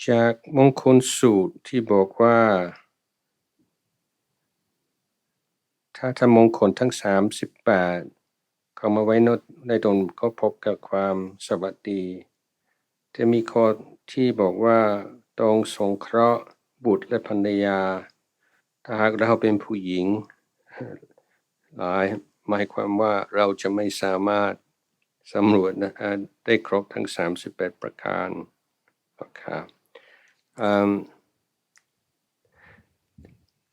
จากมงคลสูตรที่บอกว่าถ้าทำมงคลทั้ง38เข้ามาไว้ในตนก็พบกับความสวัสดีจะมีข้อที่บอกว่าต้องสงเคราะห์บุตรและภรรยาถ้าหากเราเป็นผู้หญิงหมายความว่าเราจะไม่สามารถสำรวจได้ครบทั้ง38ประการนะครับ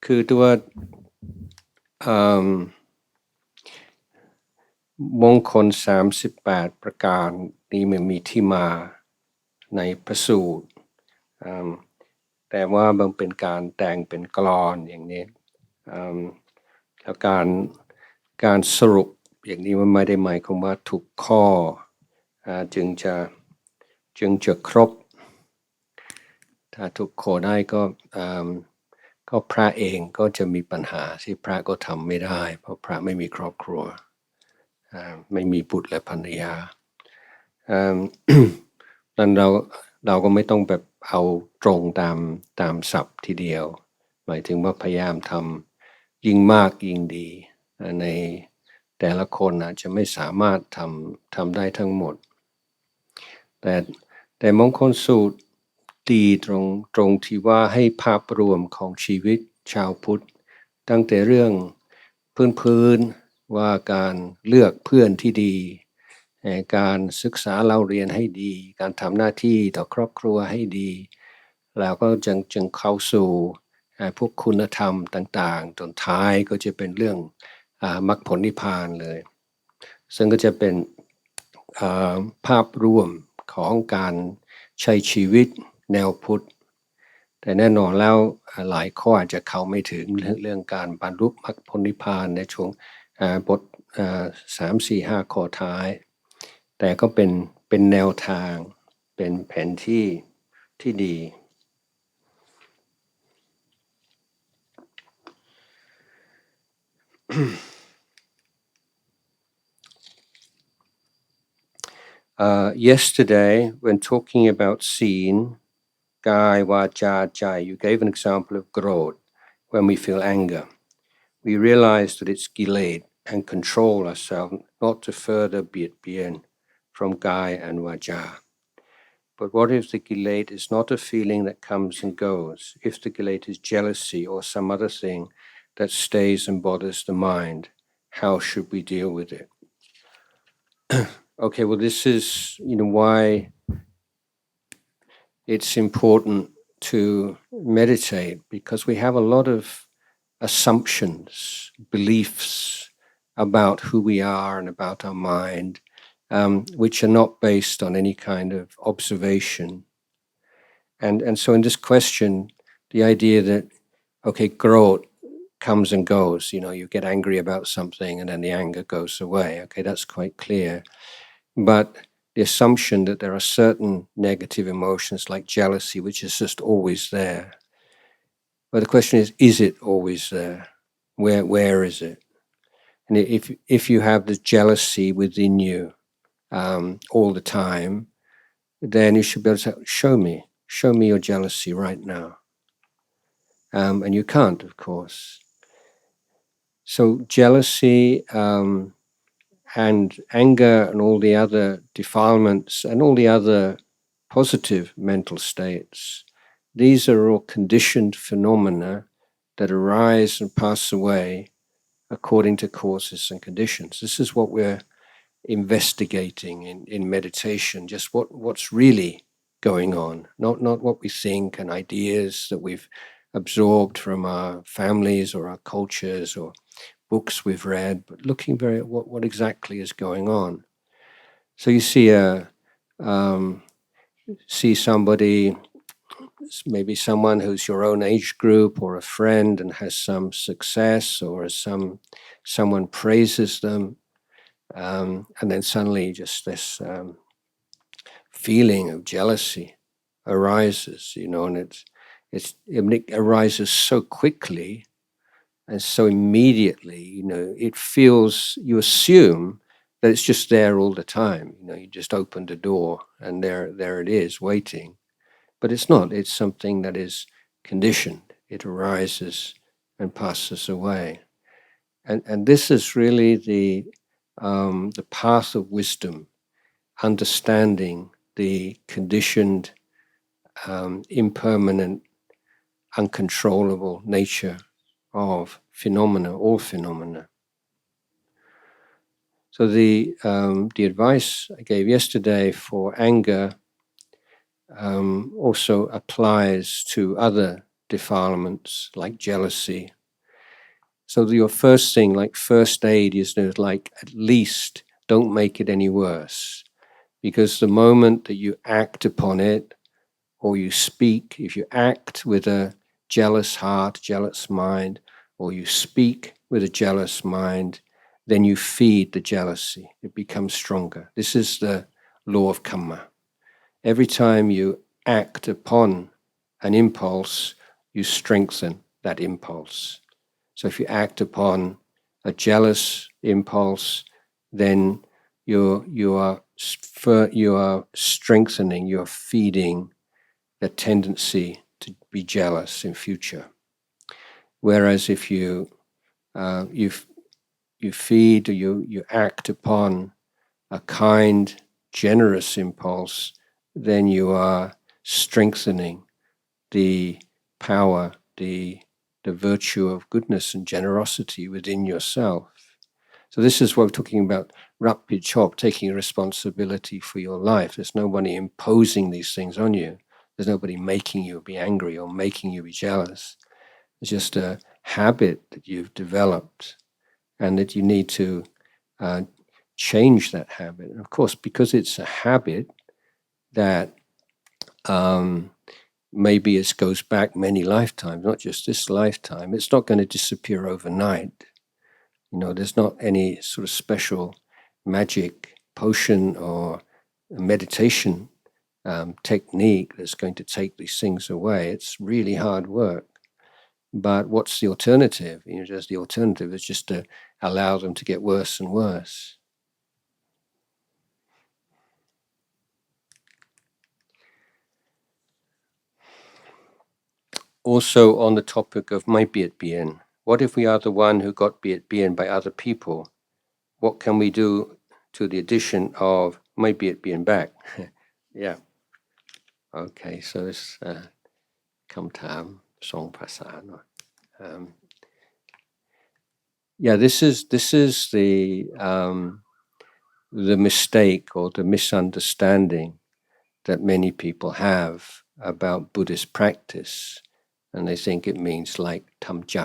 คือตัวมงคล38ประการนี้มันมีที่มาในพระสูตรแต่ว่ามันเป็นการแต่งเป็นกลอนอย่างนี้แล้วการสรุปอย่างนี้มันไม่ได้หมายความว่าทุกข้อจึงจะครบถ้าทุกข้อได้ก็พระเองก็จะมีปัญหาที่พระก็ทำไม่ได้เพราะพระไม่มีครอบครัวไม่มีบุตรและภรรยานั้นเราก็ไม่ต้องแบบเอาตรงตามศัพท์ทีเดียวหมายถึงว่าพยายามทำยิ่งมากยิ่งดีในแต่ละคนอาจจะไม่สามารถทำได้ทั้งหมดแต่มงคลสูตรดีตรงที่ว่าให้ภาพรวมของชีวิตชาวพุทธตั้งแต่เรื่องพื้นว่าการเลือกเพื่อนที่ดีการศึกษาเล่าเรียนให้ดีการทำหน้าที่ต่อครอบครัวให้ดีแล้วก็จึงเข้าสู่พวกคุณธรรมต่างๆจนท้ายก็จะเป็นเรื่องมรรคผลนิพพานเลยซึ่งก็จะเป็นภาพรวมของการใช้ชีวิตแนวพุทธแต่แน่นอนแล้วหลายข้ออาจจะเข้าไม่ถึงเรื่องการบรรลุมรรคผลนิพพานในช่วงบท3-4-5 ข้อท้ายแต่ก็เป็นแนวทางเป็นแผนที่ดีYesterday, when talking about seen, Gai, Vaja, Jai, you gave an example of growth when we feel anger. We realize that it's gilead and control ourselves not to further bien from Gai and Vaja. But what if the gilead is not a feeling that comes and goes? If the gilead is jealousy or some other thing that stays and bothers the mind, how should we deal with it? Okay, well, this is, why it's important to meditate, because we have a lot of assumptions, beliefs about who we are and about our mind, which are not based on any kind of observation. And so in this question, the idea that, okay, growth comes and goes, you get angry about something and then the anger goes away. Okay, that's quite clear. But the assumption that there are certain negative emotions like jealousy, which is just always there. But the question is it always there? Where is it? And if you have this jealousy within you all the time, then you should be able to say, show me your jealousy right now. And you can't, of course. So jealousy and anger and all the other defilements and all the other positive mental states, these are all conditioned phenomena that arise and pass away according to causes and conditions. This is what we're investigating in meditation, just what's really going on, not what we think and ideas that we've absorbed from our families or our cultures or books we've read, but looking very at what exactly is going on. So you see somebody, maybe someone who's your own age group or a friend and has some success, or someone praises them, and then suddenly just this feeling of jealousy arises, and it arises so quickly and so immediately, it feels, you assume that it's just there all the time. You just open the door and there it is waiting. but it's not. It's something that is conditioned. It arises and passes away. And this is really the path of wisdom, understanding the conditioned, impermanent, uncontrollable nature of phenomena, all phenomena. So the advice I gave yesterday for anger also applies to other defilements like jealousy. So your first thing, like first aid, is like at least don't make it any worse, because the moment that you act upon it or you speak, if you act with a jealous heart, jealous mind, or you speak with a jealous mind, then you feed the jealousy. It becomes stronger. This is the law of karma. Every time you act upon an impulse, you strengthen that impulse. So if you act upon a jealous impulse, then you are strengthening, you are feeding the tendency to be jealous in future. Whereas if you feed or you act upon a kind, generous impulse, then you are strengthening the power, the virtue of goodness and generosity within yourself. So this is what we're talking about, rapid chop, taking responsibility for your life. There's nobody imposing these things on you. There's nobody making you be angry or making you be jealous. It's just a habit that you've developed and that you need to change that habit. And of course, because it's a habit that maybe it goes back many lifetimes, not just this lifetime, it's not going to disappear overnight. There's not any sort of special magic potion or meditation technique that's going to take these things away. It's really hard work. But what's the alternative? Just the alternative is just to allow them to get worse and worse. Also on the topic of ไม่เบียดเบียน, what if we are the one who got เบียดเบียน by other people? What can we do to the addition of ไม่เบียดเบียน back? Yeah. Okay, so this คำถามสองภาษาหน่อย. Yeah, this is the mistake or the misunderstanding that many people have about Buddhist practice, and they think it means like ทำใจ.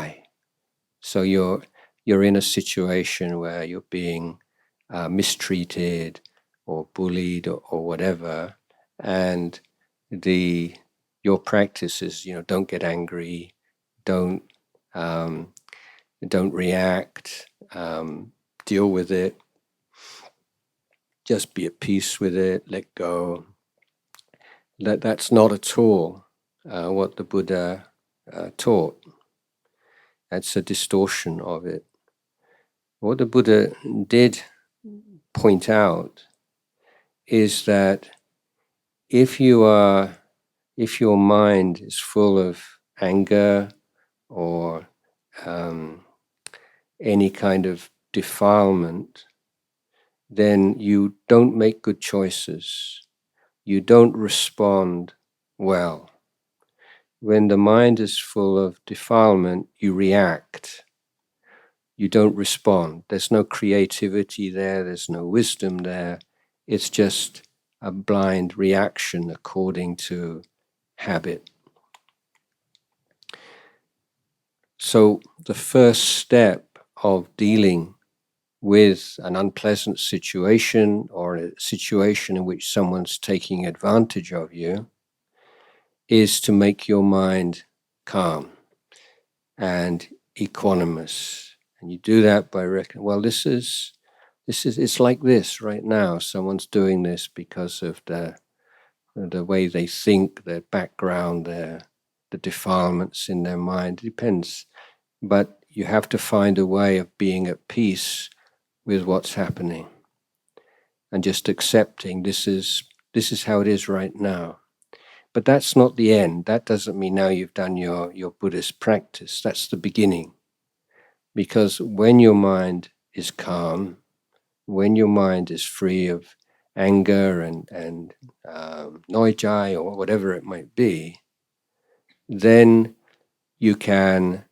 So you're in a situation where you're being mistreated or bullied or whatever, and your practice is don't get angry, don't react, deal with it, just be at peace with it, let go. That's not at all what the Buddha taught. That's a distortion of it. What the Buddha did point out is that if your mind is full of anger or any kind of defilement, then you don't make good choices. You don't respond well. When the mind is full of defilement, you react. You don't respond. There's no creativity there. There's no wisdom there. It's just a blind reaction according to habit. So the first step of dealing with an unpleasant situation or a situation in which someone's taking advantage of you is to make your mind calm and equanimous. And you do that by reckoning, well, this is it's like this right now. Someone's doing this because of the way they think, their background, the defilements in their mind. It depends. But you have to find a way of being at peace with what's happening and just accepting this is how it is right now. But that's not the end. That doesn't mean now you've done your Buddhist practice. That's the beginning. Because when your mind is calm, when your mind is free of anger and noijai or whatever it might be, then you can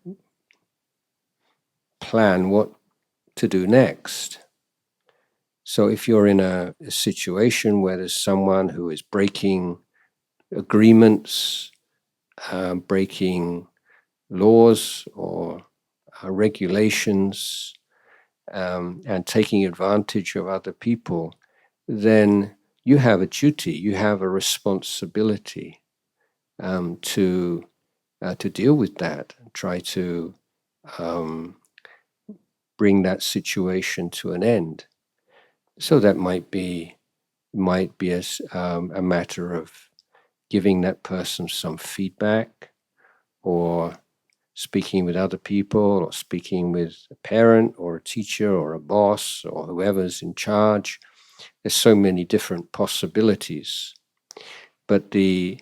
plan what to do next. So if you're in a situation where there's someone who is breaking agreements, breaking laws or regulations, and taking advantage of other people, then you have a duty, you have a responsibility to deal with that, and try to bring that situation to an end. So that might be a matter of giving that person some feedback, or speaking with other people, or speaking with a parent or a teacher or a boss or whoever's in charge. There's so many different possibilities. But the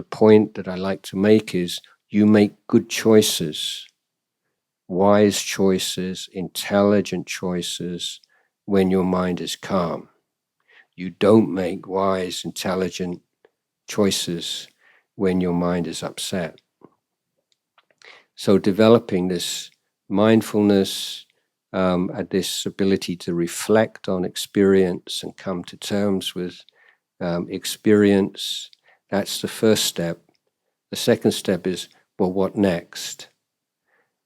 point that I like to make is you make good choices, wise choices, intelligent choices when your mind is calm. You don't make wise, intelligent choices when your mind is upset. So developing this mindfulness, this ability to reflect on experience and come to terms with experience, that's the first step. The second step is, well, what next?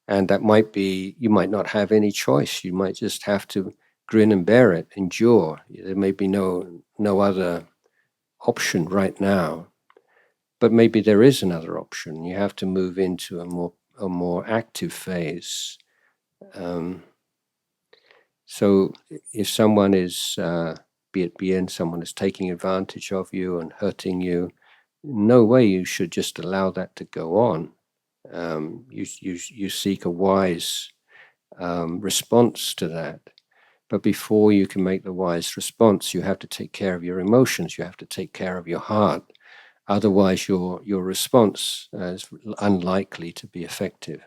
And that might be, you might not have any choice. You might just have to grin and bear it, endure. There may be no other option right now, but maybe there is another option. You have to move into a more active phase. So if someone is, be it BN, someone is taking advantage of you and hurting you, no way you should just allow that to go on. You seek a wise response to that. But before you can make the wise response, you have to take care of your emotions. You have to take care of your heart. Otherwise, your response is unlikely to be effective.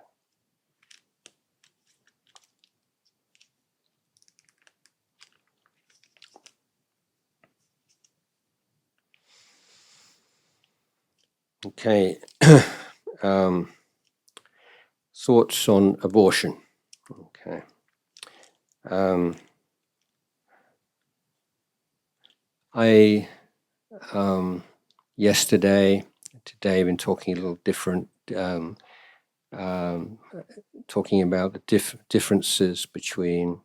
Okay. Thoughts on abortion. Okay. I today I've been talking a little different, talking about the differences between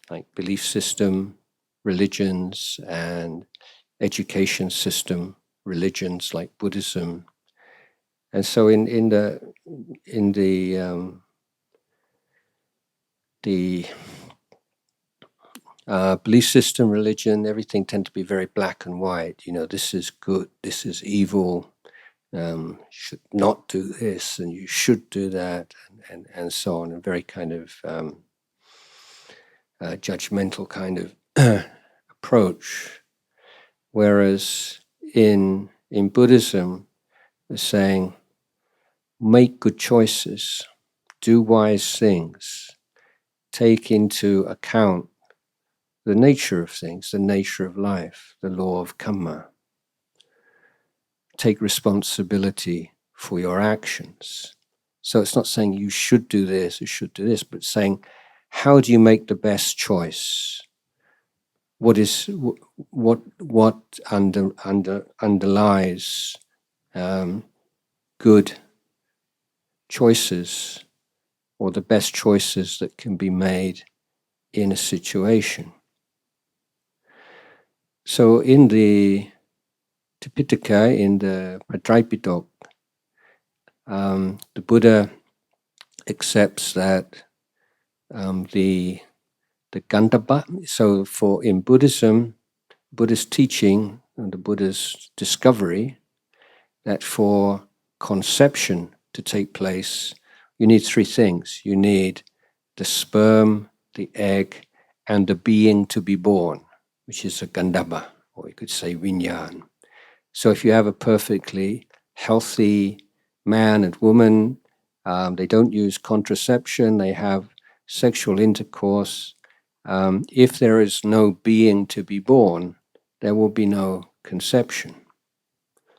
like belief system, religions, and education system, religions like Buddhism. And so in the belief system, religion, everything tends to be very black and white. You know, this is good, this is evil, should not do this, and you should do that, and so on, a very kind of judgmental kind of approach. Whereas in Buddhism, they're saying, make good choices, do wise things, take into account the nature of things, the nature of life, the law of karma. Take responsibility for your actions. So it's not saying you should do this, you should do this, but saying, how do you make the best choice? What underlies good choices, or the best choices that can be made in a situation? So in the Tipitaka, in the Patraipitok, the Buddha accepts that the Gandhabba. So in Buddhism, Buddhist teaching and the Buddha's discovery, that for conception to take place, you need three things. You need the sperm, the egg, and the being to be born, which is a Gandhabba, or you could say Vinyan. So if you have a perfectly healthy man and woman, they don't use contraception, they have sexual intercourse. If there is no being to be born, there will be no conception.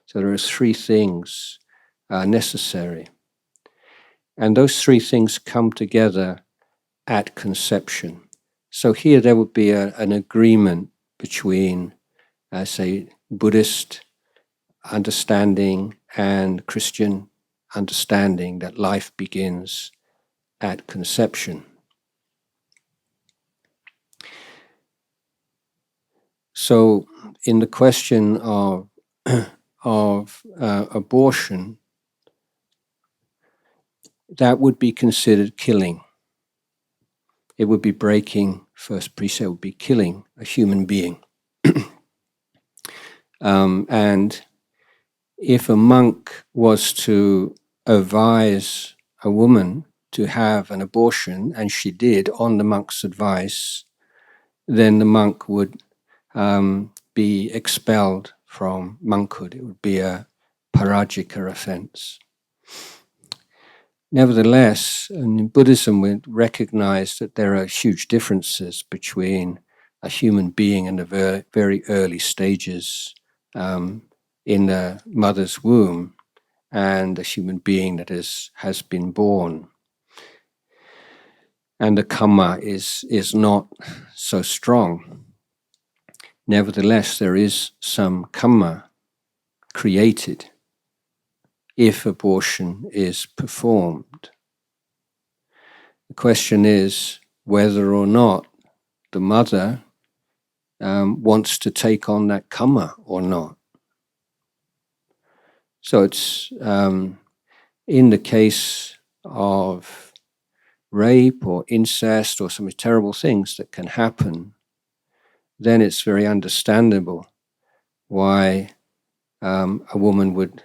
So there are three things necessary. And those three things come together at conception. So here there would be an agreement between, say, Buddhist understanding and Christian understanding that life begins at conception. So in the question of abortion, that would be considered killing. It would be breaking, first precept would be killing a human being. And if a monk was to advise a woman to have an abortion, and she did on the monk's advice, then the monk would be expelled from monkhood. It would be a parajika offense. Nevertheless, in Buddhism, we recognize that there are huge differences between a human being in the very early stages in the mother's womb and a human being that has been born. And the karma is not so strong. Nevertheless, there is some karma created if abortion is performed. The question is whether or not the mother wants to take on that karma or not. So it's in the case of rape or incest or some terrible things that can happen, then it's very understandable why a woman would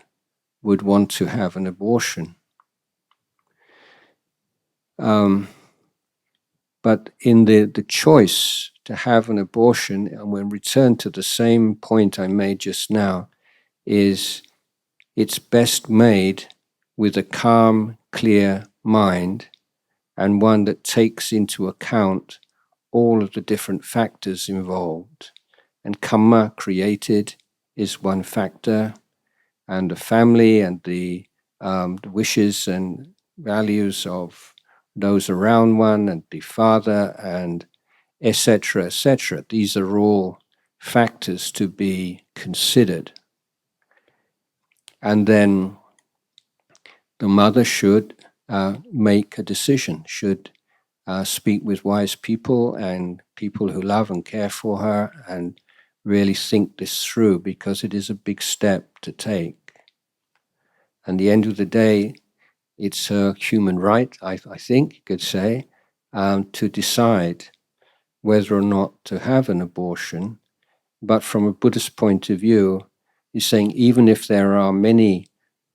want to have an abortion. But in the choice to have an abortion, and we'll return to the same point I made just now, is it's best made with a calm, clear mind and one that takes into account all of the different factors involved. And karma created is one factor, and the family and the wishes and values of those around one and the father and etc., etc. These are all factors to be considered. And then the mother should make a decision, should speak with wise people and people who love and care for her and really think this through, because it is a big step to take. And at the end of the day, it's her human right, I think you could say, to decide whether or not to have an abortion. But from a Buddhist point of view, he's saying even if there are many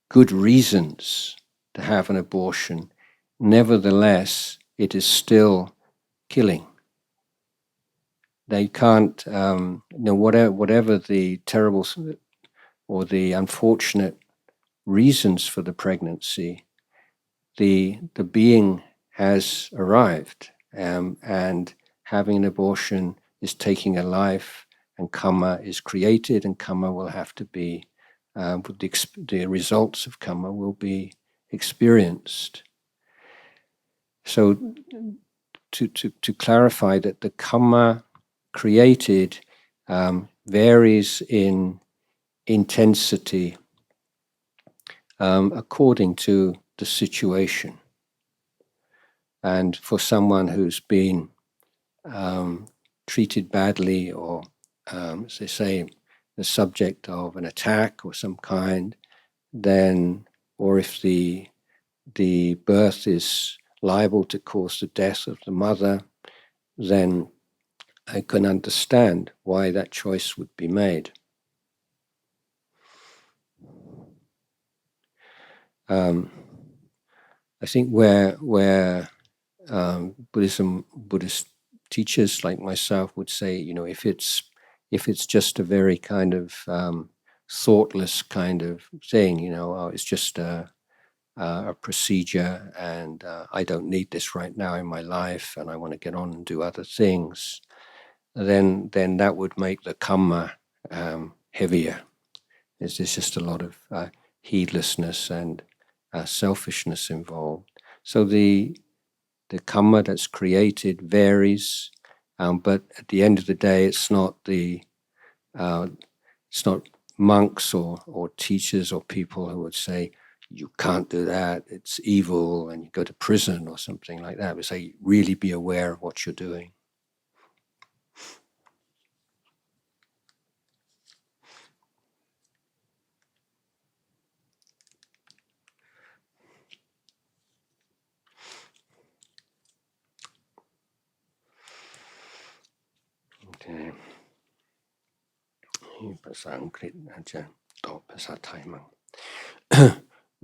good reasons to have an abortion, nevertheless, it is still killing. They can't, whatever the terrible or the unfortunate reasons for the pregnancy, the being has arrived, and having an abortion is taking a life, and karma is created, and karma will have to be, the results of karma will be experienced. So to clarify that the karma created varies in intensity according to the situation. And for someone who's been treated badly, or as they say, the subject of an attack or some kind, then, or if the birth is liable to cause the death of the mother, then I can understand why that choice would be made. I think where Buddhist teachers like myself would say, if it's just a very kind of thoughtless kind of thing, oh, it's just a procedure, and I don't need this right now in my life, and I want to get on and do other things, then that would make the karma heavier. There's just a lot of heedlessness and selfishness involved. So the karma that's created varies, but at the end of the day, it's not monks or teachers or people who would say, you can't do that, it's evil, and you go to prison or something like that. We say, really be aware of what you're doing. Okay. ภาษาอังกฤษอาจจะตอบภาษาไทยมั้ง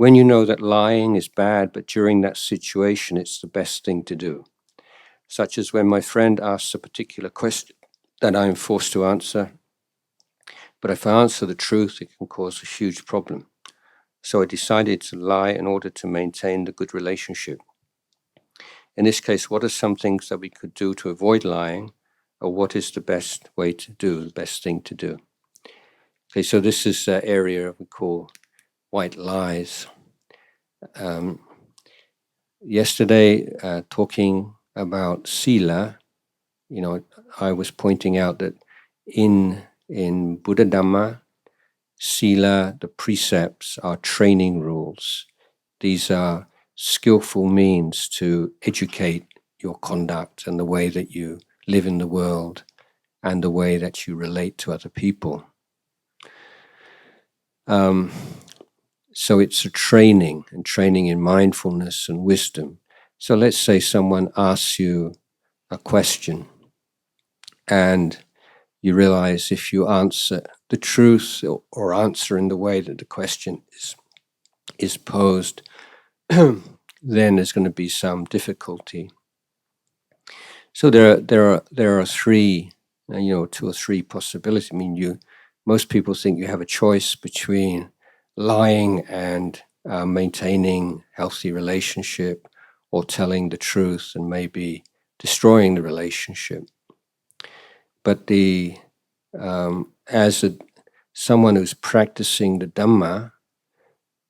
When you know that lying is bad, but during that situation it's the best thing to do, such as when my friend asks a particular question that I am forced to answer, but if I answer the truth it can cause a huge problem, so I decided to lie in order to maintain the good relationship. In this case, what are some things that we could do to avoid lying, or what is the best way to do, the best thing to do? Okay, so this is an area we call white lies. Yesterday, talking about sila, I was pointing out that in Buddha Dhamma, sila, the precepts, are training rules. These are skillful means to educate your conduct and the way that you live in the world and the way that you relate to other people. So it's a training in mindfulness and wisdom. So let's say someone asks you a question and you realize if you answer the truth or answer in the way that the question is posed, then there's going to be some difficulty. So there are three, 2 or 3 possibilities. I mean, most people think you have a choice between lying and maintaining healthy relationship, or telling the truth and maybe destroying the relationship. But as someone who's practicing the Dhamma,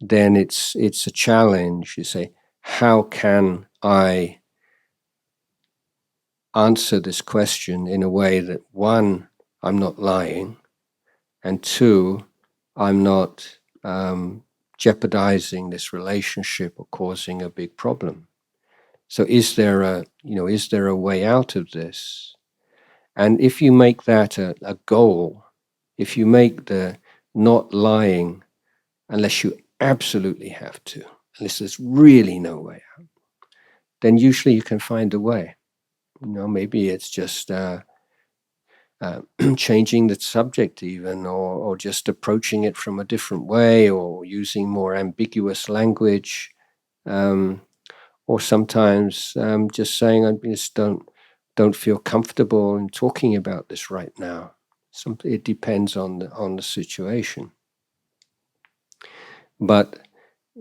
then it's a challenge. You say, how can I answer this question in a way that 1, I'm not lying, and 2, I'm not jeopardizing this relationship or causing a big problem. So is there a way out of this? And if you make that a goal, if you make the not lying unless you absolutely have to, unless there's really no way out, then usually you can find a way. Maybe it's just changing the subject even, or just approaching it from a different way, or using more ambiguous language, or sometimes just saying, I just don't feel comfortable in talking about this right now. It depends on the situation. But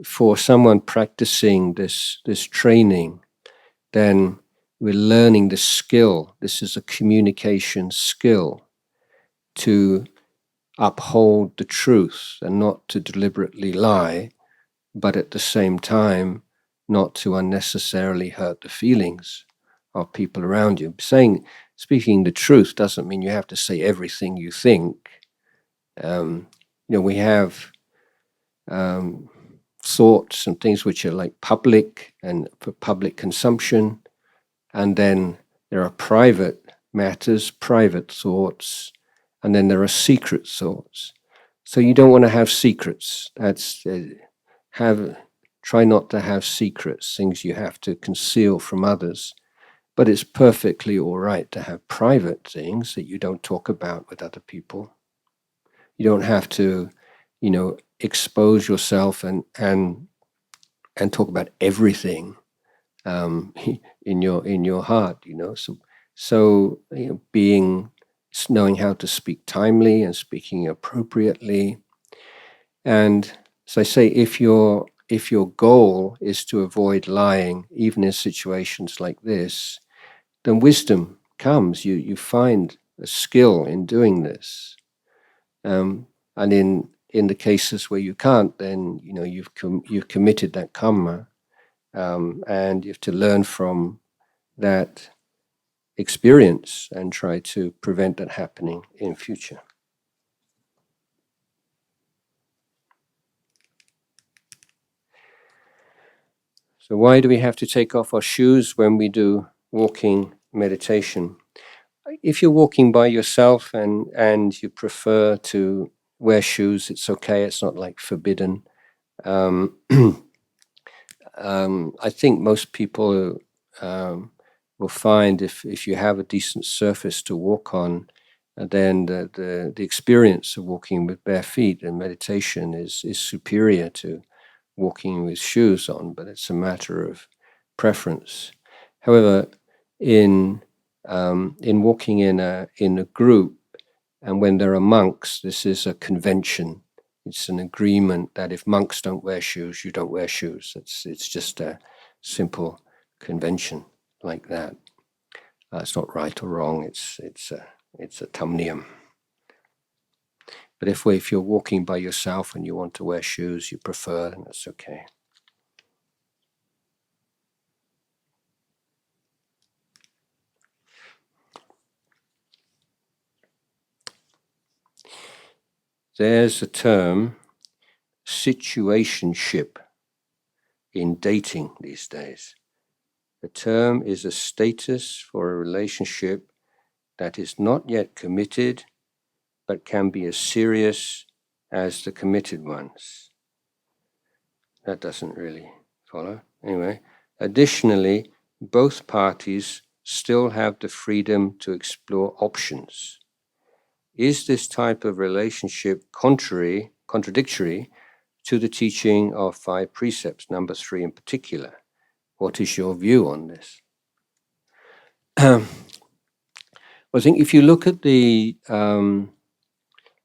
for someone practicing this training, then we're learning the skill. This is a communication skill to uphold the truth and not to deliberately lie, but at the same time not to unnecessarily hurt the feelings of people around you. Speaking the truth doesn't mean you have to say everything you think. We have thoughts and things which are like public and for public consumption, and then there are private matters, private thoughts, and then there are secret thoughts. So you don't want to have secrets. Try not to have secrets, things you have to conceal from others. But it's perfectly all right to have private things that you don't talk about with other people. You don't have to, expose yourself and talk about everything in your heart, So knowing how to speak timely and speaking appropriately, And as I say, if your goal is to avoid lying, even in situations like this, then wisdom comes. You find a skill in doing this. And in the cases where you can't, then you've committed that karma, and you have to learn from that experience and try to prevent that happening in future. So why do we have to take off our shoes when we do walking meditation? If you're walking by yourself and you prefer to wear shoes, it's okay. It's not like forbidden. I think most people will find if you have a decent surface to walk on, then the experience of walking with bare feet in meditation is superior to walking with shoes on, but it's a matter of preference. However, in walking in a group, and when there are monks, this is a convention. It's an agreement that if monks don't wear shoes, you don't wear shoes. It's just a simple convention like that. It's not right or wrong. It's a tamniyam. But if you're walking by yourself and you want to wear shoes, you prefer, then that's okay. There's a term, situationship, in dating these days. The term is a status for a relationship that is not yet committed, but can be as serious as the committed ones. That doesn't really follow. Anyway, additionally, both parties still have the freedom to explore options. Is this type of relationship contradictory to the teaching of 5 precepts, number 3 in particular? What is your view on this? I think if you look at the,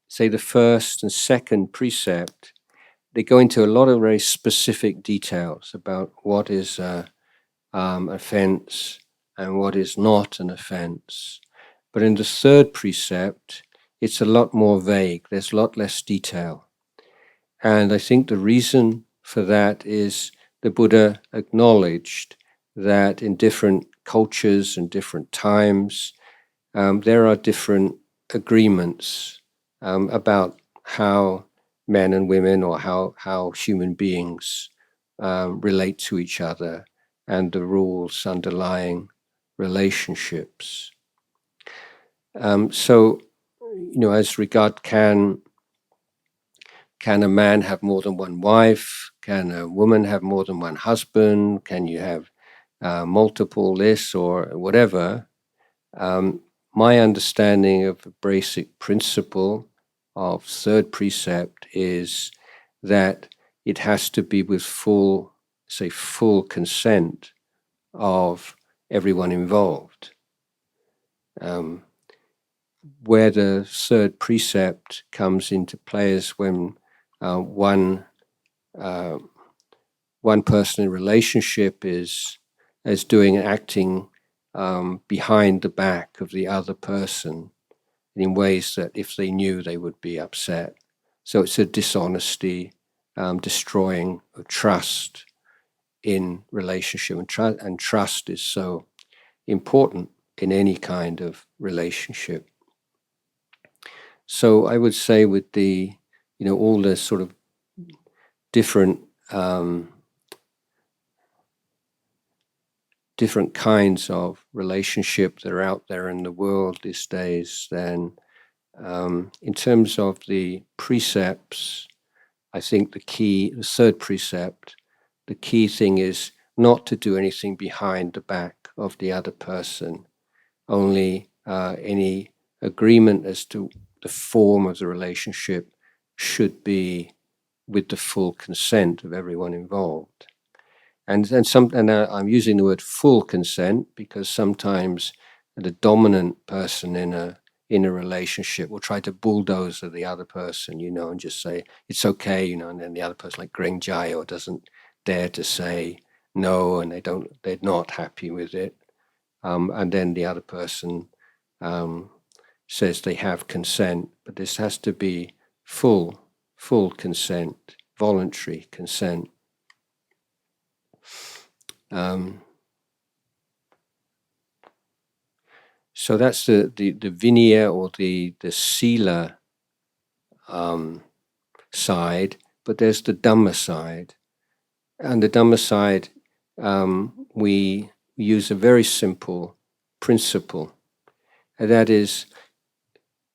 say, the first and second precept, they go into a lot of very specific details about what is offense and what is not an offense. But in the third precept, it's a lot more vague. There's a lot less detail. And I think the reason for that is the Buddha acknowledged that in different cultures and different times, there are different agreements about how men and women or how human beings relate to each other and the rules underlying relationships. So, as regard can a man have more than one wife? Can a woman have more than one husband? Can you have multiple this or whatever? My understanding of the basic principle of third precept is that it has to be with full consent of everyone involved. Where the third precept comes into play is when one person in relationship is doing and acting behind the back of the other person in ways that if they knew they would be upset. So it's a dishonesty, destroying of trust in relationship, and trust is so important in any kind of relationship. So I would say with the, all the sort of different kinds of relationship that are out there in the world these days, then in terms of the precepts, I think the third precept, the key thing is not to do anything behind the back of the other person. Only any agreement as to the form of the relationship should be with the full consent of everyone involved. And I'm using the word full consent because sometimes the dominant person in in a relationship will try to bulldoze the other person, and just say, it's okay, and then the other person, like Greng Jayo, doesn't dare to say no, and they're not happy with it. And then the other person says they have consent, but this has to be full consent, voluntary consent. So that's the Vinaya or the Sila side, but there's the Dhamma side. And the Dhamma side, we use a very simple principle, and that is,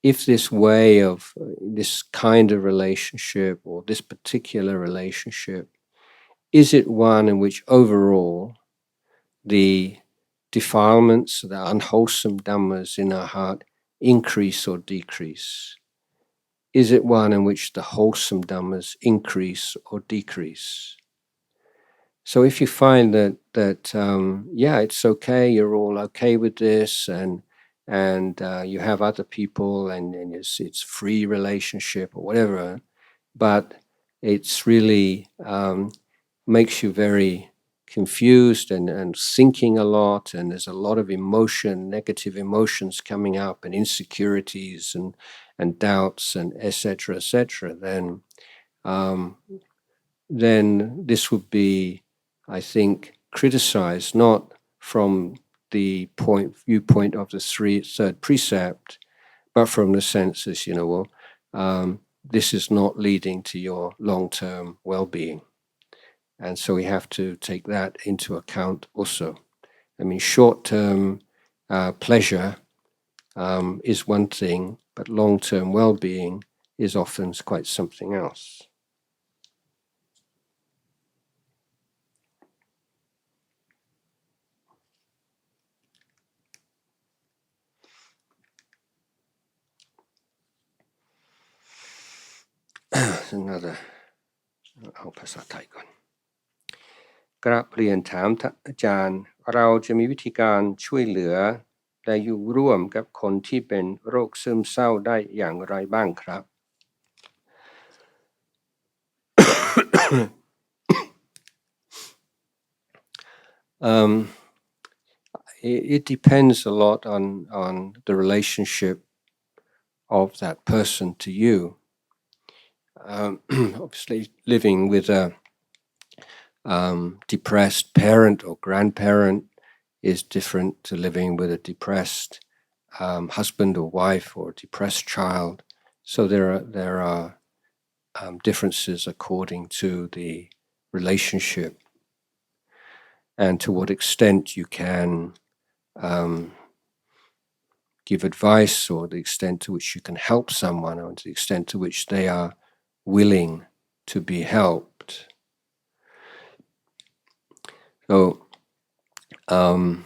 if this way of this kind of relationship or this particular relationship, is it one in which overall the defilements, the unwholesome dhammas in our heart increase or decrease? Is it one in which the wholesome dhammas increase or decrease? So if you find that it's okay, you're all okay with this, and you have other people, and it's free relationship or whatever, but it's really makes you very confused and thinking a lot, and there's a lot of emotion, negative emotions coming up, and insecurities and doubts and etc. Then this would be, I think, criticized not from the viewpoint of the third precept, but from the sense as, this is not leading to your long-term well-being. And so we have to take that into account also. I mean, short-term pleasure is one thing, but long-term well-being is often quite something else. Another, เอาภาษาไทยก่อน กราบเรียนถามท่านอาจารย์เราจะมีวิธีการช่วยเหลือและอยู่ร่วมกับคนที่เป็นโรคซึมเศร้าได้อย่างไรบ้างครับ It depends a lot on the relationship of that person to you. Obviously, living with a depressed parent or grandparent is different to living with a depressed husband or wife or depressed child. So there are differences according to the relationship and to what extent you can give advice, or the extent to which you can help someone, or to the extent to which they are willing to be helped. So, of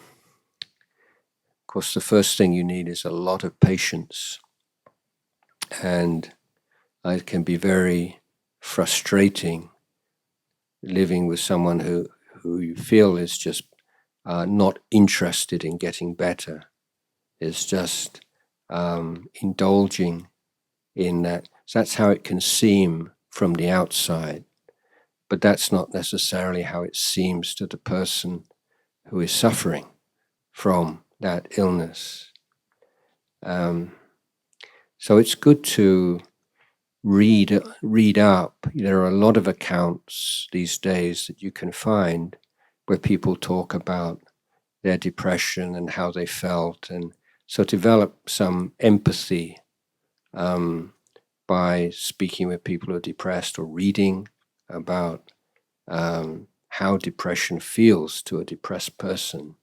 course, the first thing you need is a lot of patience, and it can be very frustrating living with someone who you feel is just not interested in getting better, is just indulging in that. So that's how it can seem from the outside, but that's not necessarily how it seems to the person who is suffering from that illness. So it's good to read up. There are a lot of accounts these days that you can find where people talk about their depression and how they felt, and so develop some empathy by speaking with people who are depressed or reading about how depression feels to a depressed person.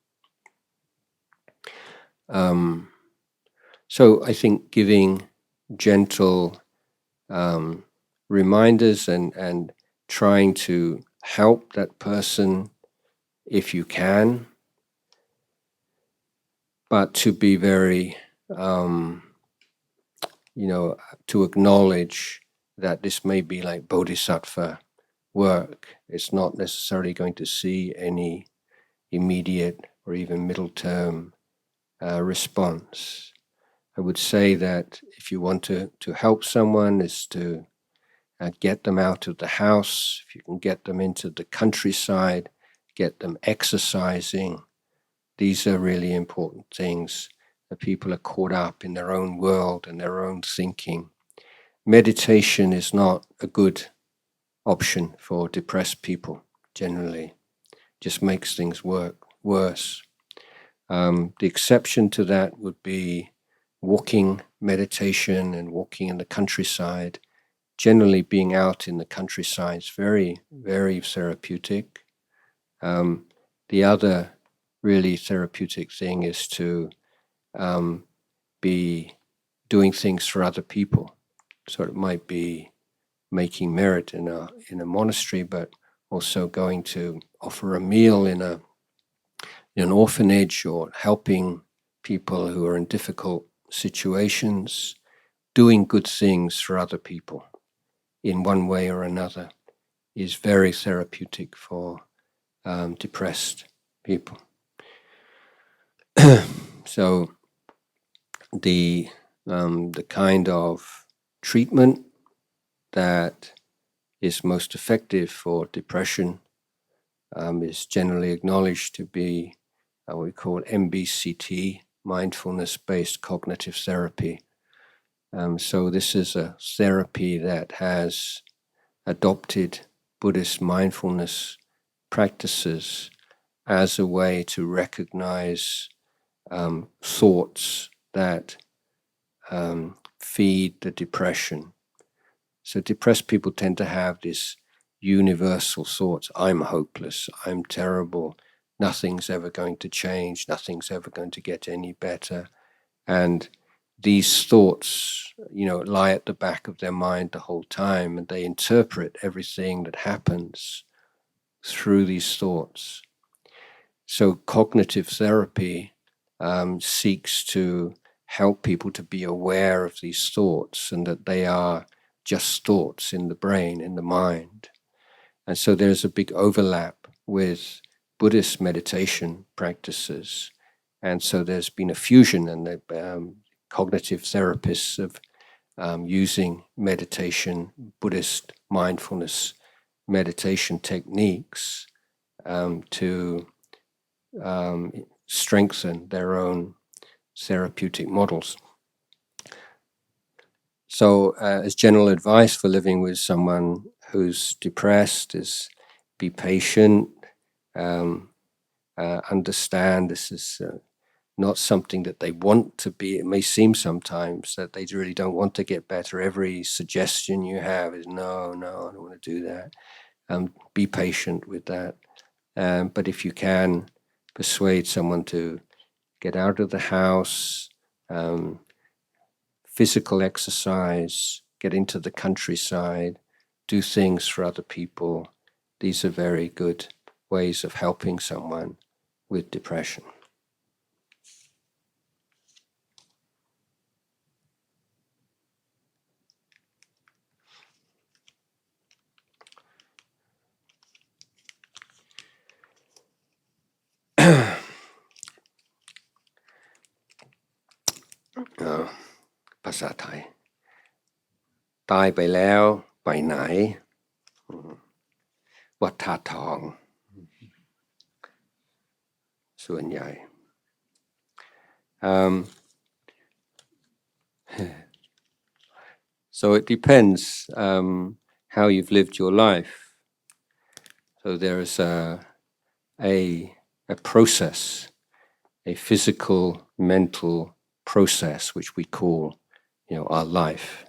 So I think giving gentle reminders and trying to help that person if you can, but to be very, to acknowledge that this may be like bodhisattva work. It's not necessarily going to see any immediate or even middle term response. I would say that if you want to help someone is to get them out of the house, if you can get them into the countryside, get them exercising. These are really important things. That people are caught up in their own world and their own thinking. Meditation is not a good option for depressed people generally. Just makes things worse. The exception to that would be walking meditation and walking in the countryside. Generally being out in the countryside is very, very therapeutic. The other really therapeutic thing is to be doing things for other people. So it might be making merit in a monastery, but also going to offer a meal in an orphanage, or helping people who are in difficult situations, doing good things for other people in one way or another is very therapeutic for depressed people. So the kind of treatment that is most effective for depression is generally acknowledged to be what we call MBCT, mindfulness-based cognitive therapy. So this is a therapy that has adopted Buddhist mindfulness practices as a way to recognize thoughts that feed the depression. So depressed people tend to have this universal thoughts. I'm hopeless, I'm terrible, nothing's ever going to change, nothing's ever going to get any better. And these thoughts, lie at the back of their mind the whole time, and they interpret everything that happens through these thoughts. So cognitive therapy seeks to help people to be aware of these thoughts and that they are just thoughts in the brain, in the mind. And so there's a big overlap with Buddhist meditation practices. And so there's been a fusion, and the cognitive therapists of using meditation, Buddhist mindfulness meditation techniques to strengthen their own therapeutic models. So as general advice for living with someone who's depressed is be patient, understand this is not something that they want to be. It may seem sometimes that they really don't want to get better. Every suggestion you have is, no, I don't want to do that. Be patient with that. But if you can persuade someone to get out of the house, physical exercise, get into the countryside, do things for other people, these are very good ways of helping someone with depression.ภาษาไทยตายไปแล้วไปไหนวัดท่าทองส่วนใหญ่ So it depends how you've lived your life. So there is a process, a physical, mental process which we call, our life.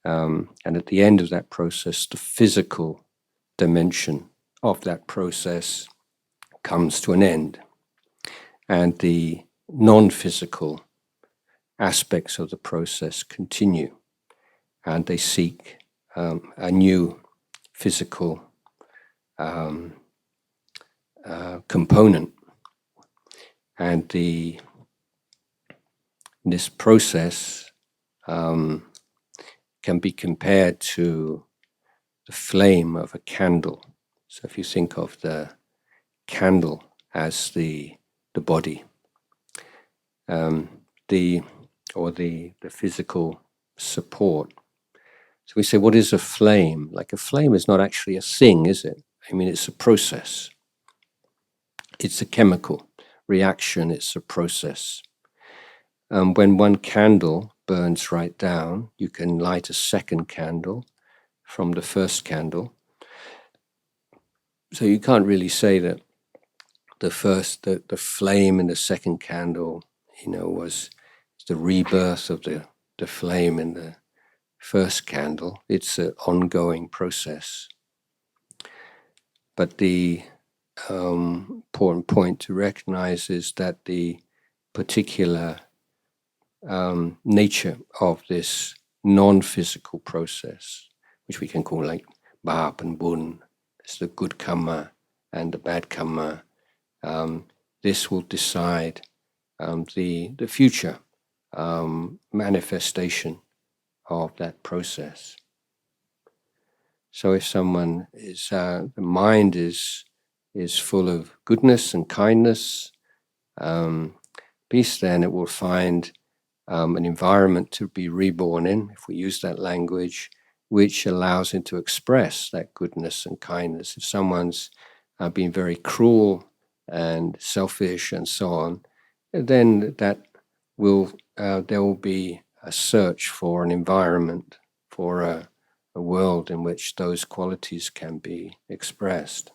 And at the end of that process, the physical dimension of that process comes to an end, and the non-physical aspects of the process continue, and they seek a new physical component. And this process can be compared to the flame of a candle. So if you think of the candle as the body, the or the physical support. So we say, what is a flame? Like a flame is not actually a thing, is it? I mean, it's a process. It's a chemical reaction. It's a process. When one candle burns right down, you can light a second candle from the first candle. So you can't really say that the flame in the second candle, was the rebirth of the flame in the first candle. It's an ongoing process. But the important point to recognize is that the particular nature of this non-physical process, which we can call like bāp and bun, it's the good karma and the bad karma. This will decide the future manifestation of that process. So if someone is, the mind is full of goodness and kindness, peace, then it will find an environment to be reborn in, if we use that language, which allows it to express that goodness and kindness. If someone's been very cruel and selfish and so on, then that will there will be a search for an environment, for a world in which those qualities can be expressed.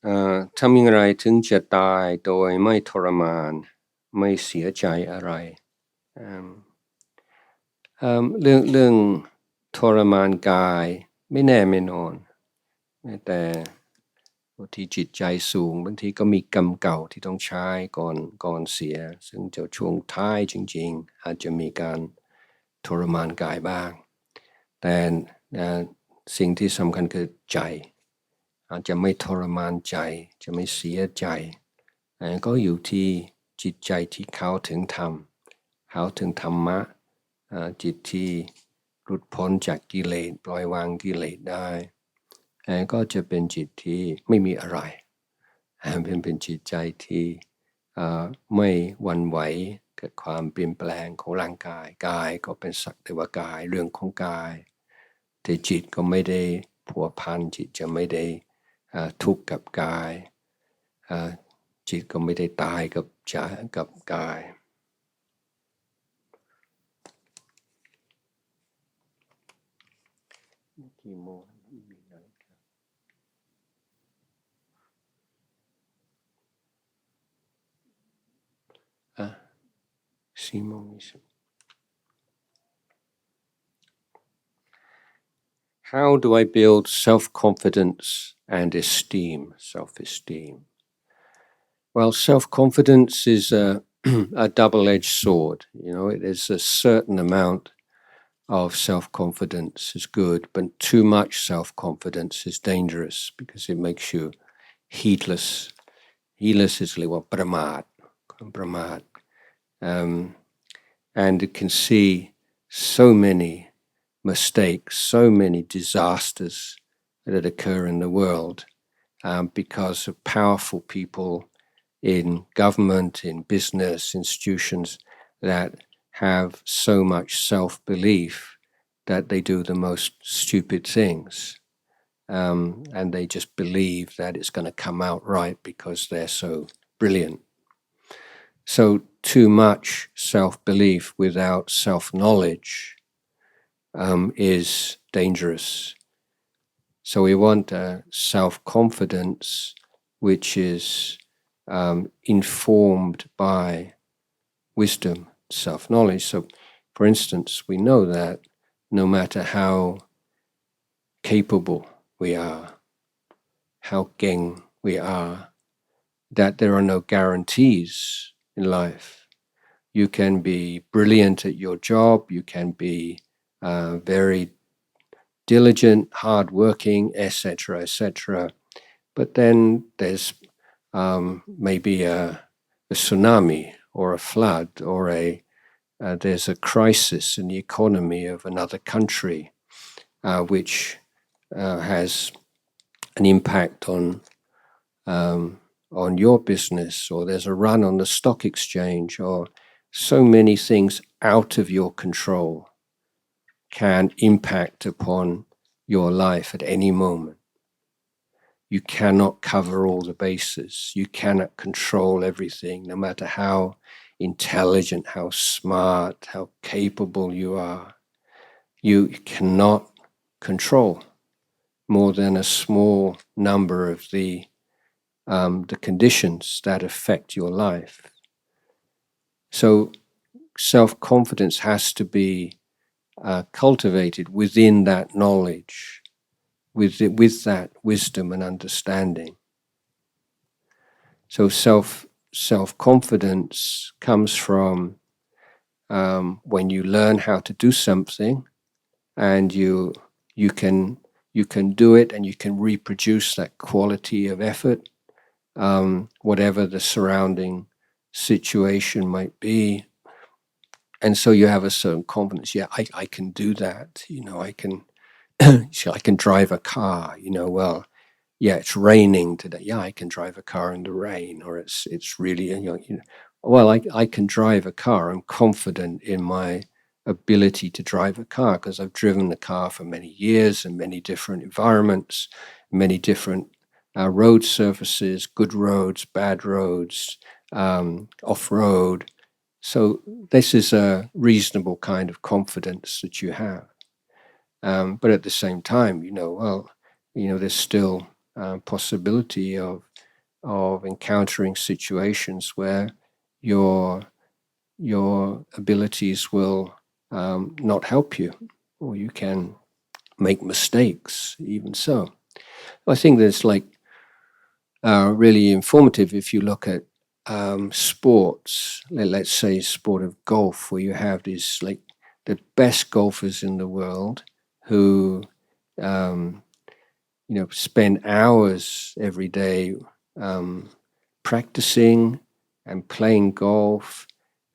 Thamma อย่างไรถึงจะตายโดยไม่ทรมานไม่เสียใจอะไรเรื่องทรมานกายไม่แน่ไม่นอนแต่บางทีจิตใจสูงบางทีก็มีกรรมเก่าที่ต้องใช้ก่อนเสียซึ่งจะช่วงท้ายจริงๆอาจจะมีการทรมานกายบ้างแต่สิ่งที่สำคัญคือใจอาจจะไม่ทรมานใจจะไม่เสียใจก็อยู่ที่จิตใจที่เข้าถึงธรรมเข้าถึงธรรมะจิตที่หลุดพ้นจากกิเลสปล่อยวางกิเลสได้ก็จะเป็นจิตที่ไม่มีอะไรเป็นจิตใจที่ไม่หวั่นไหวกับความเปลี่ยนแปลงของร่างกายกายก็เป็นสักแต่ว่ากายเรื่องของกายแต่จิตก็ไม่ได้ผัวพันจิตจะไม่ได้ทุกข์กับกายจิตก็ไม่ได้ตายกับกายกี่โมง4 โมง20 How do I build self-confidence and self-esteem? Well, self-confidence is a double-edged sword. It is a certain amount of self-confidence is good, but too much self-confidence is dangerous because it makes you heedless. Heedless is like what pramad. And it can see so many mistakes, so many disasters that occur in the world because of powerful people in government, in business, institutions that have so much self-belief that they do the most stupid things. And they just believe that it's going to come out right because they're so brilliant. So too much self-belief without self-knowledge is dangerous. So we want self-confidence which is informed by wisdom, self-knowledge. So, for instance, we know that no matter how capable we are, how geng we are, that there are no guarantees in life. You can be brilliant at your job, you can be very diligent, hardworking, etc., etc. But then there's maybe a tsunami or a flood or there's a crisis in the economy of another country, which has an impact on your business, or there's a run on the stock exchange, or so many things out of your control can impact upon your life at any moment. You cannot cover all the bases. You cannot control everything, no matter how intelligent, how smart, how capable you are. You cannot control more than a small number of the conditions that affect your life. So self-confidence has to be cultivated within that knowledge, with that wisdom and understanding. So self-confidence comes from when you learn how to do something, and you can do it, and you can reproduce that quality of effort, whatever the surrounding situation might be. And so you have a certain confidence. Yeah, I can do that. I can I can drive a car. Well, yeah, it's raining today. Yeah, I can drive a car in the rain. Or it's really, well, I can drive a car. I'm confident in my ability to drive a car because I've driven the car for many years in many different environments, many different road surfaces, good roads, bad roads, off-road. So this is a reasonable kind of confidence that you have. But at the same time, there's still possibility of encountering situations where your abilities will not help you, or you can make mistakes. Even so, I think that's really informative if you look at sports. Let's say sport of golf, where you have these the best golfers in the world who spend hours every day practicing and playing golf,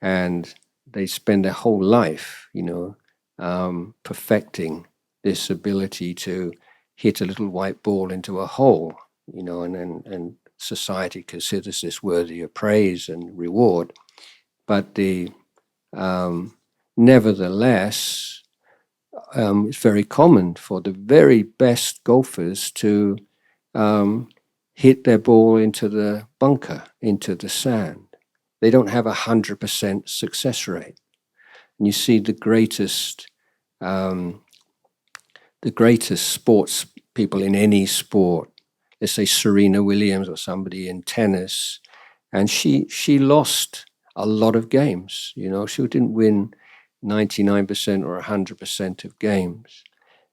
and they spend their whole life perfecting this ability to hit a little white ball into a hole, and society considers this worthy of praise and reward. But nevertheless, it's very common for the very best golfers to hit their ball into the bunker, into the sand. They don't have 100% success rate. And you see the greatest sports people in any sport, let's say Serena Williams or somebody in tennis, and she lost a lot of games. She didn't win 99% or 100% of games.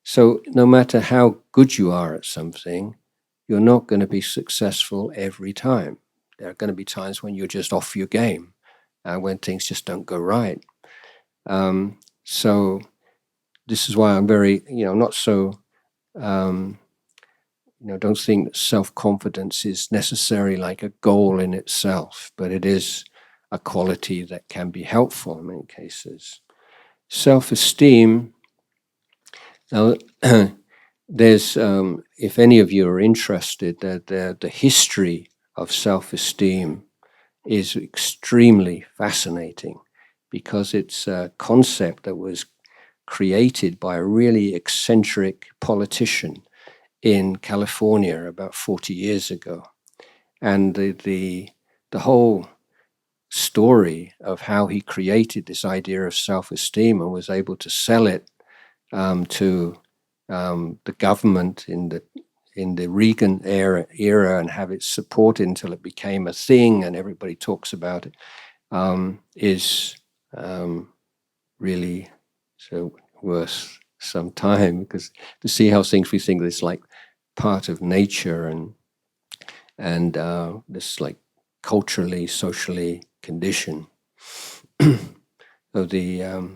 So no matter how good you are at something, you're not going to be successful every time. There are going to be times when you're just off your game, when things just don't go right. So this is why I'm very, not so, don't think that self-confidence is necessarily like a goal in itself, but it is a quality that can be helpful in many cases. Self-esteem, now, there's, if any of you are interested, the history of self-esteem is extremely fascinating, because it's a concept that was created by a really eccentric politician in California about 40 years ago. And the whole story of how he created this idea of self-esteem and was able to sell it to the government in the Reagan era and have it supported until it became a thing and everybody talks about it, is really so worth some time, because to see how things we think it's like part of nature and this like culturally, socially conditioned. So the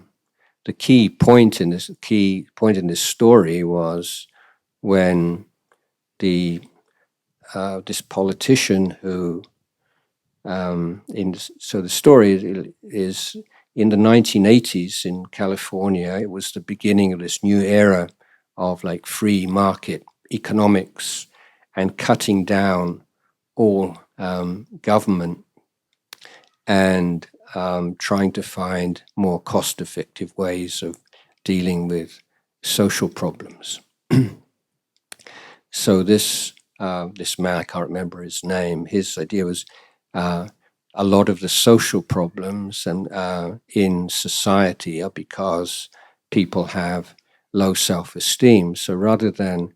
key point in this story was when this politician who so the story is in the 1980s in California, it was the beginning of this new era of like free market economics and cutting down all government and trying to find more cost-effective ways of dealing with social problems. So this man, I can't remember his name, his idea was a lot of the social problems and in society are because people have low self-esteem. So rather than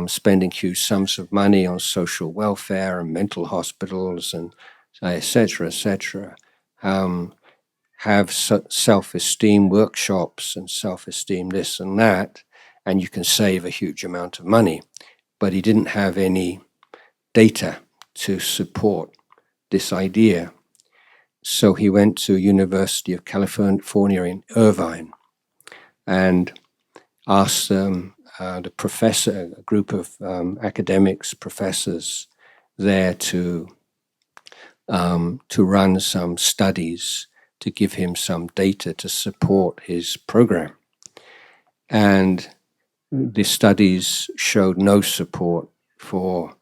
spending huge sums of money on social welfare and mental hospitals and etc., have self-esteem workshops and self-esteem this and that, and you can save a huge amount of money. But he didn't have any data to support this idea. So he went to University of California in Irvine and asked the professor, a group of academics, professors there to run some studies to give him some data to support his program. And the studies showed no support for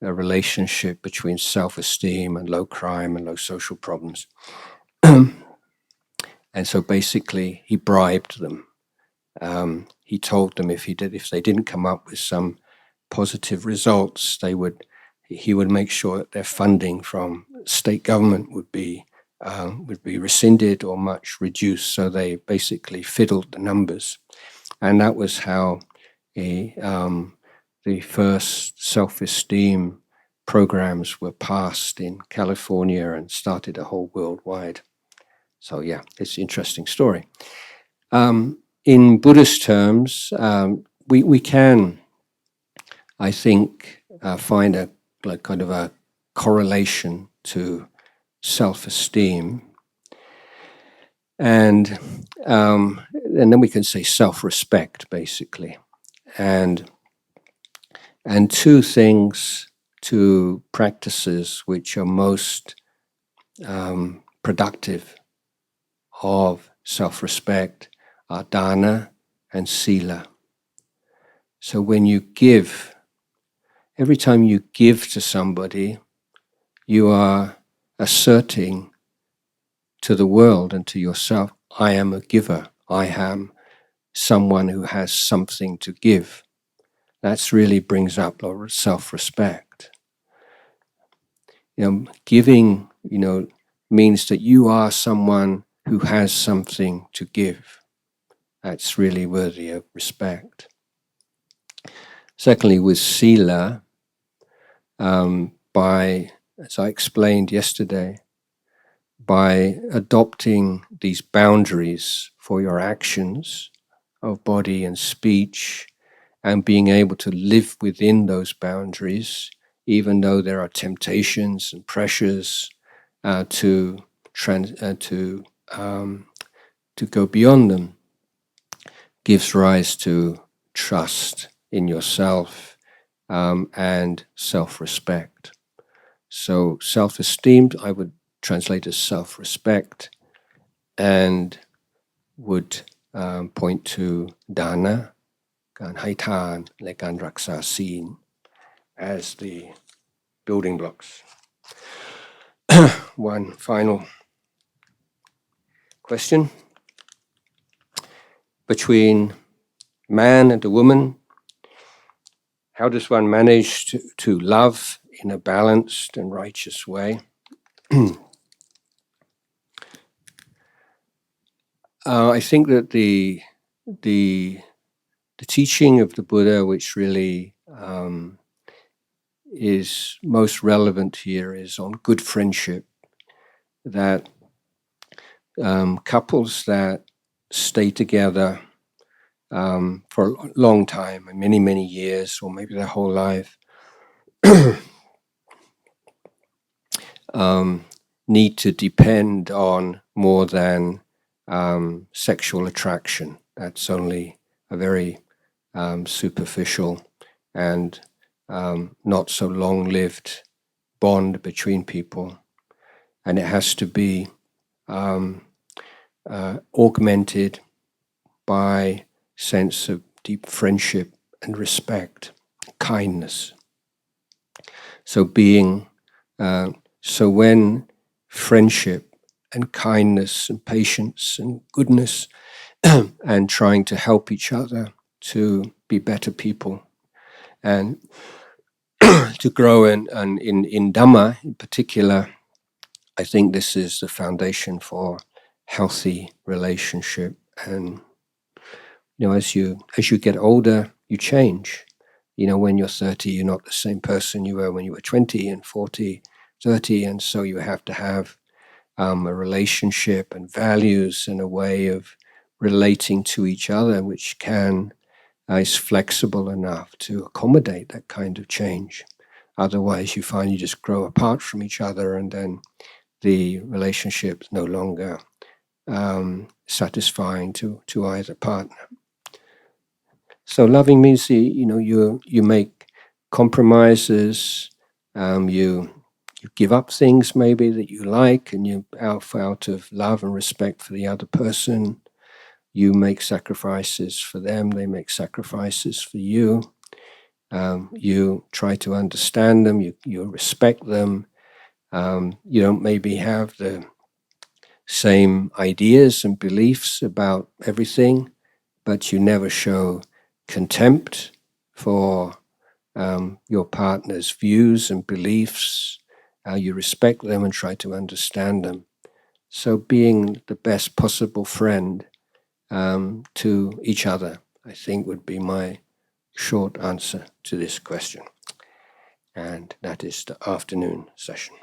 a relationship between self-esteem and low crime and low social problems. And so basically he bribed them. He told them if they didn't come up with some positive results, he would make sure that their funding from state government would be rescinded or much reduced. So they basically fiddled the numbers, and that was how the first self-esteem programs were passed in California and started a whole worldwide. So yeah, it's an interesting story. In Buddhist terms, we can, I think, find a kind of a correlation to self-esteem, and then we can say self-respect, basically, and two things, two practices which are most productive of self-respect are dana and sila. So when you give, every time you give to somebody, you are asserting to the world and to yourself, I am a giver. I am someone who has something to give. That really brings up a lot of self-respect. Giving, means that you are someone who has something to give. That's really worthy of respect. Secondly, with sila, as I explained yesterday, by adopting these boundaries for your actions of body and speech and being able to live within those boundaries, even though there are temptations and pressures to go beyond them, gives rise to trust in yourself and self-respect. So self-esteem, I would translate as self-respect, and would point to dana, การให้ทานและการรักษาศีล as the building blocks. One final question. Between man and a woman, how does one manage to love in a balanced and righteous way? I think that the teaching of the Buddha, which really is most relevant here, is on good friendship, that couples that stay together for a long time, many, many years, or maybe their whole life, need to depend on more than sexual attraction. That's only a very superficial and not so long-lived bond between people. And it has to be augmented by sense of deep friendship and respect, kindness. So so when friendship and kindness and patience and goodness and trying to help each other to be better people and to grow in Dhamma in particular, I think this is the foundation for healthy relationship. And as you get older, you change. When you're 30, you're not the same person you were when you were 20 and 40, 30, and so you have to have a relationship and values and a way of relating to each other which is flexible enough to accommodate that kind of change. Otherwise, you find you just grow apart from each other, and then the relationship is no longer satisfying to either partner. So loving means you make compromises, you give up things maybe that you like, and you out of love and respect for the other person, you make sacrifices for them, they make sacrifices for you. You try to understand them, you respect them. You don't maybe have the same ideas and beliefs about everything, but you never show contempt for your partner's views and beliefs. You respect them and try to understand them. So being the best possible friend to each other, I think, would be my short answer to this question. And that is the afternoon session.